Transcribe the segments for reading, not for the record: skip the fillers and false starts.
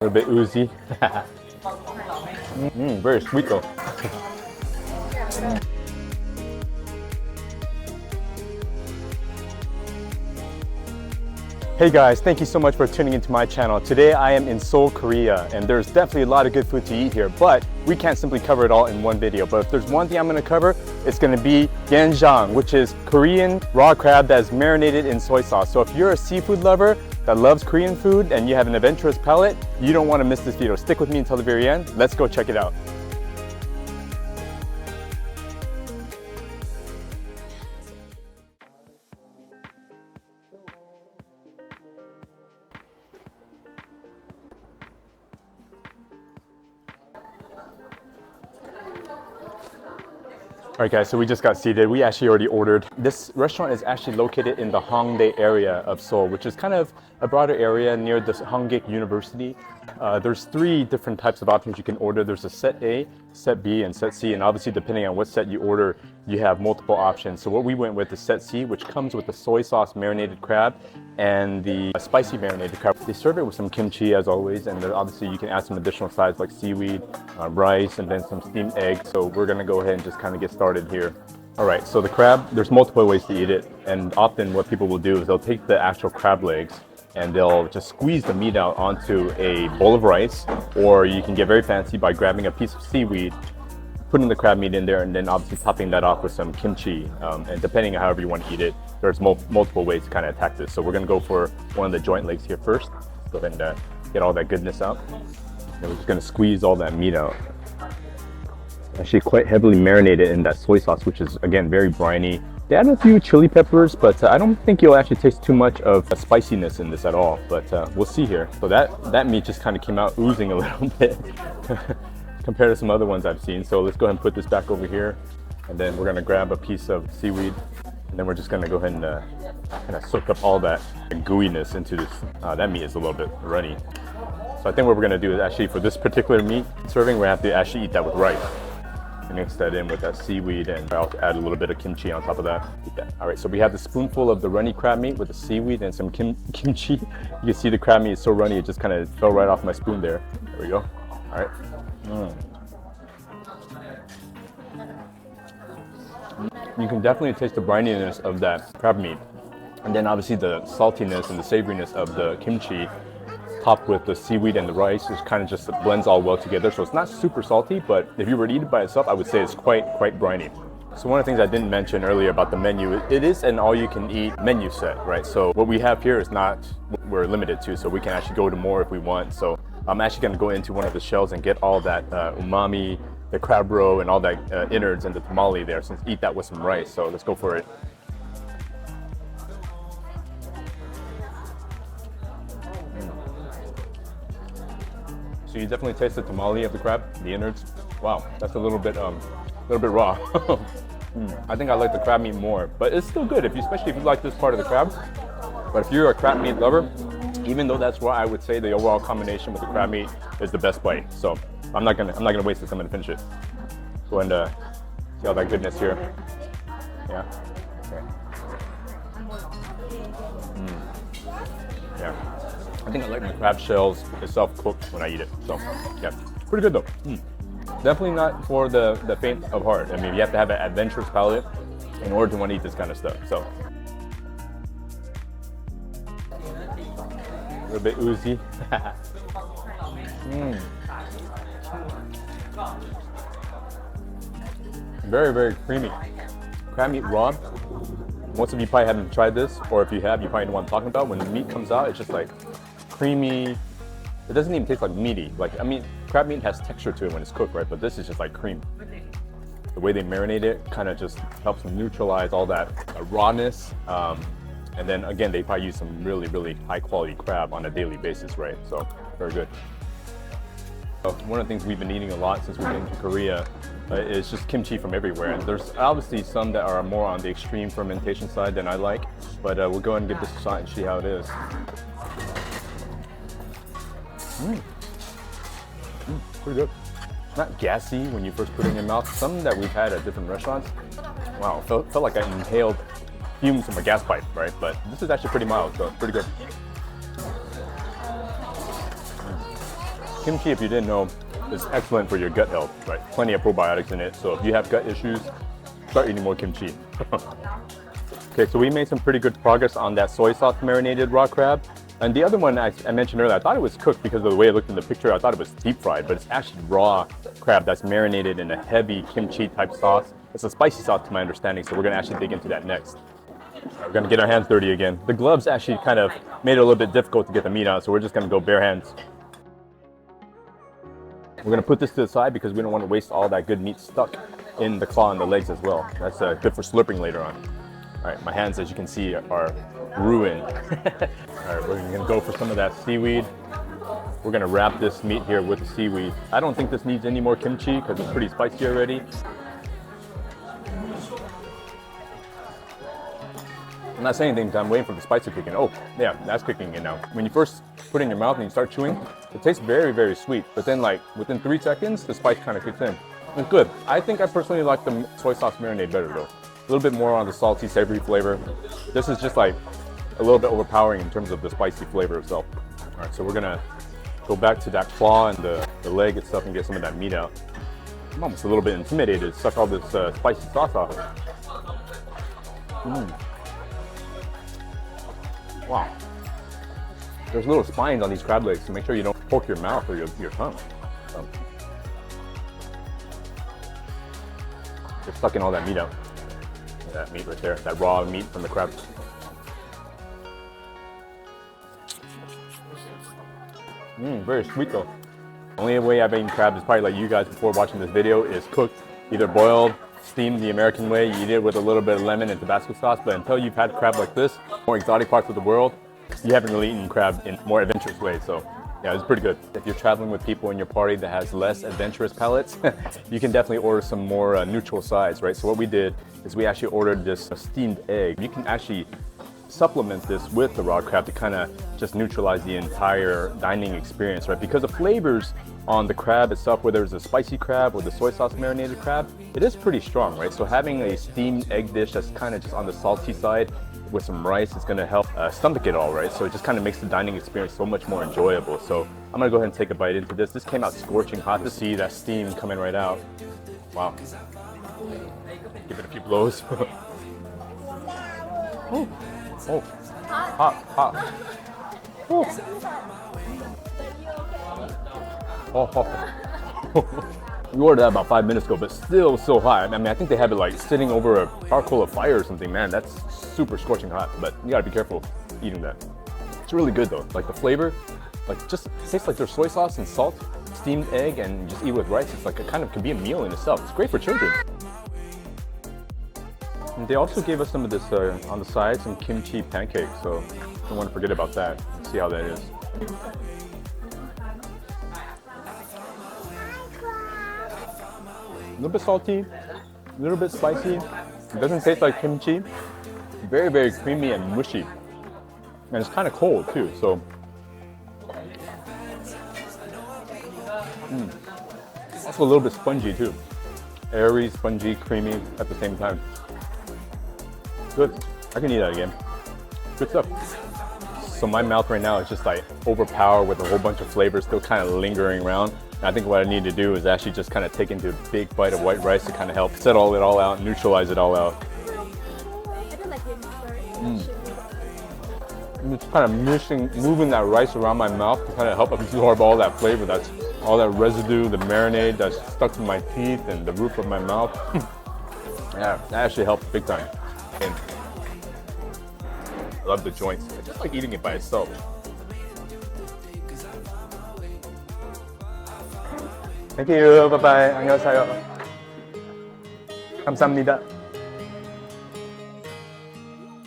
A little bit oozy. Very sweet though. Hey guys, thank you so much for tuning into my channel. Today I am in Seoul, Korea, and there's definitely a lot of good food to eat here, but we can't simply cover it all in one video. But if there's one thing I'm going to cover, it's going to be Gejang, which is Korean raw crab that is marinated in soy sauce. So if you're a seafood lover that loves Korean food and you have an adventurous palate, you don't want to miss this video. Stick with me until the very end. Let's go check it out. Alright guys, so we just got seated. We actually already ordered. This restaurant is actually located in the Hongdae area of Seoul, which is kind of a broader area near the Hongik University. There's 3 different types of options you can order. There's a set A, set B, and set C. And obviously depending on what set you order, you have multiple options. So what we went with is set C, which comes with the soy sauce marinated crab and the spicy marinated crab. They serve it with some kimchi as always, and then obviously you can add some additional sides like seaweed, rice, and then some steamed eggs. So we're gonna go ahead and just kind of get started here. All right, so the crab, there's multiple ways to eat it. And often what people will do is they'll take the actual crab legs and they'll just squeeze the meat out onto a bowl of rice, or you can get very fancy by grabbing a piece of seaweed, putting the crab meat in there, and then obviously topping that off with some kimchi. And depending on however you want to eat it, there's multiple ways to kind of attack this. So we're gonna go for one of the joint legs here first. Go ahead and get all that goodness out. And we're just gonna squeeze all that meat out. Actually quite heavily marinated in that soy sauce, which is again very briny. They added a few chili peppers, but I don't think you'll actually taste too much of spiciness in this at all, but we'll see here. So that meat just kind of came out oozing a little bit compared to some other ones I've seen. So let's go ahead and put this back over here, and then we're gonna grab a piece of seaweed, and then we're just gonna go ahead and kind of soak up all that gooiness into this. That meat is a little bit runny. So I think what we're gonna do is actually for this particular meat serving, we're gonna have to actually eat that with rice. Mix that in with that seaweed, and I'll add a little bit of kimchi on top of that. All right, so we have the spoonful of the runny crab meat with the seaweed and some kimchi. You can see the crab meat is so runny, it just kind of fell right off my spoon there. There we go. All right. You can definitely taste the brininess of that crab meat. And then obviously the saltiness and the savoriness of the kimchi topped with the seaweed and the rice, it kind of just blends all well together. So it's not super salty, but if you were to eat it by itself, I would say it's quite briny. So one of the things I didn't mention earlier about the menu, it is an all-you-can-eat menu set, right? So what we have here is not what we're limited to, so we can actually go to more if we want. So I'm actually going to go into one of the shells and get all that umami, the crab roe, and all that innards and the tamale there, since eat that with some rice. So let's go for it. So you definitely taste the tamale of the crab, the innards. Wow, that's a little bit raw. I think I like the crab meat more, but it's still good, especially if you like this part of the crab. But if you're a crab meat lover, even though that's raw, I would say the overall combination with the crab meat is the best bite. So I'm not gonna waste this. I'm gonna finish it. Go and see all that goodness here. Yeah. Okay. Yeah. I think I like my crab shells itself cooked when I eat it. So yeah, pretty good though. Definitely not for the faint of heart. I mean, you have to have an adventurous palate in order to want to eat this kind of stuff. So a little bit oozy. Very creamy. Crab meat raw. Most of you probably haven't tried this, or if you have, you probably know what I'm talking about. When the meat comes out, it's just like creamy. It doesn't even taste like meaty. Like, I mean, crab meat has texture to it when it's cooked, right? But this is just like cream. The way they marinate it kind of just helps neutralize all that rawness. And then again, they probably use some really high quality crab on a daily basis, right? So very good. One of the things we've been eating a lot since we've been to Korea is just kimchi from everywhere. And there's obviously some that are more on the extreme fermentation side than I like, but we'll go ahead and give this a shot and see how it is. Pretty good. Not gassy when you first put it in your mouth. Some that we've had at different restaurants, wow, felt like I inhaled fumes from a gas pipe, right? But this is actually pretty mild, so pretty good. Kimchi, if you didn't know, is excellent for your gut health, right? Plenty of probiotics in it. So if you have gut issues, start eating more kimchi. Okay, so we made some pretty good progress on that soy sauce marinated raw crab. And the other one I mentioned earlier, I thought it was cooked because of the way it looked in the picture. I thought it was deep fried, but it's actually raw crab that's marinated in a heavy kimchi type sauce. It's a spicy sauce to my understanding, so we're gonna actually dig into that next. We're gonna get our hands dirty again. The gloves actually kind of made it a little bit difficult to get the meat out, so we're just gonna go bare hands. We're gonna put this to the side because we don't want to waste all that good meat stuck in the claw and the legs as well. That's good for slurping later on. All right, my hands, as you can see, are ruined. All right, we're gonna go for some of that seaweed. We're gonna wrap this meat here with the seaweed. I don't think this needs any more kimchi because it's pretty spicy already. I'm not saying anything because I'm waiting for the spice to kick in. Oh, yeah, that's kicking in now. When you first put it in your mouth and you start chewing, it tastes very, very sweet. But then like within 3 seconds, the spice kind of kicks in. It's good. I think I personally like the soy sauce marinade better though. A little bit more on the salty, savory flavor. This is just like a little bit overpowering in terms of the spicy flavor itself. All right, so we're gonna go back to that claw and the leg itself and get some of that meat out. I'm almost a little bit intimidated to suck all this spicy sauce off. Wow. There's little spines on these crab legs, so make sure you don't poke your mouth or your tongue. Just sucking all that meat out. That meat right there, that raw meat from the crab. Very sweet though. Only way I've eaten crab is probably like you guys before watching this video is cooked, either boiled, steamed the American way, you eat it with a little bit of lemon and Tabasco sauce, but until you've had crab like this, more exotic parts of the world, you haven't really eaten crab in more adventurous ways. So yeah, it's pretty good. If you're traveling with people in your party that has less adventurous palates, you can definitely order some more neutral sides, right? So what we did is we actually ordered this steamed egg. You can actually supplement this with the raw crab to kind of just neutralize the entire dining experience, right? Because the flavors on the crab itself, whether it's a spicy crab or the soy sauce marinated crab, it is pretty strong, right? So having a steamed egg dish that's kind of just on the salty side with some rice is going to help stomach it all, right? So it just kind of makes the dining experience so much more enjoyable. So I'm going to go ahead and take a bite into this. This came out scorching hot. To see that steam coming right out. Wow. Give it a few blows. Oh, oh, hot. Oh. We ordered that about 5 minutes ago, but still so hot. I mean, I think they have it like sitting over a charcoal of fire or something. Man, that's super scorching hot, but you gotta be careful eating that. It's really good though. Like the flavor, like just tastes like there's soy sauce and salt, steamed egg, and just eat with rice. It's like it kind of can be a meal in itself. It's great for children. And they also gave us some of this on the side, some kimchi pancakes. So don't want to forget about that. Let's see how that is. A little bit salty, a little bit spicy. It doesn't taste like kimchi. Very, very creamy and mushy. And it's kind of cold too, so. Also a little bit spongy too. Airy, spongy, creamy at the same time. Good. I can eat that again. Good stuff. So my mouth right now is just like overpowered with a whole bunch of flavors still kind of lingering around. I think what I need to do is actually just kind of take into a big bite of white rice to kind of help settle it all out, neutralize it all out. I'm just kind of moving that rice around my mouth to kind of help absorb all that flavor, that's all that residue, the marinade that's stuck to my teeth and the roof of my mouth. Yeah, that actually helps big time. And I love the joints. I just like eating it by itself. Thank you. Bye-bye. 안녕하세요. 감사합니다.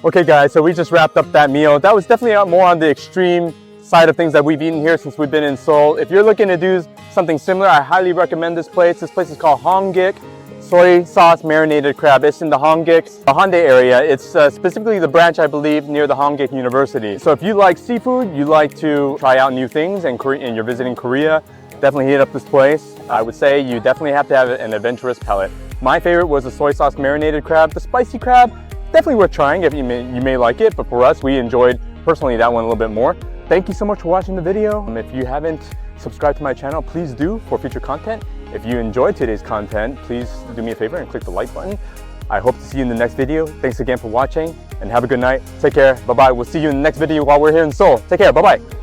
Okay guys, so we just wrapped up that meal. That was definitely more on the extreme side of things that we've eaten here since we've been in Seoul. If you're looking to do something similar, I highly recommend this place. This place is called Hongik Soy Sauce Marinated Crab. It's in the Hongik, the Hyundai area. It's specifically the branch, I believe, near the Hongik University. So if you like seafood, you like to try out new things, and you're visiting Korea, definitely hit up this place. I would say you definitely have to have an adventurous palate. My favorite was the soy sauce marinated crab. The spicy crab, definitely worth trying if you may like it, but for us, we enjoyed personally that one a little bit more. Thank you so much for watching the video. If you haven't subscribe to my channel, please do for future content. If you enjoyed today's content, please do me a favor and click the like button. I hope to see you in the next video. Thanks again for watching and have a good night. Take care. Bye-bye. We'll see you in the next video while we're here in Seoul. Take care. Bye-bye.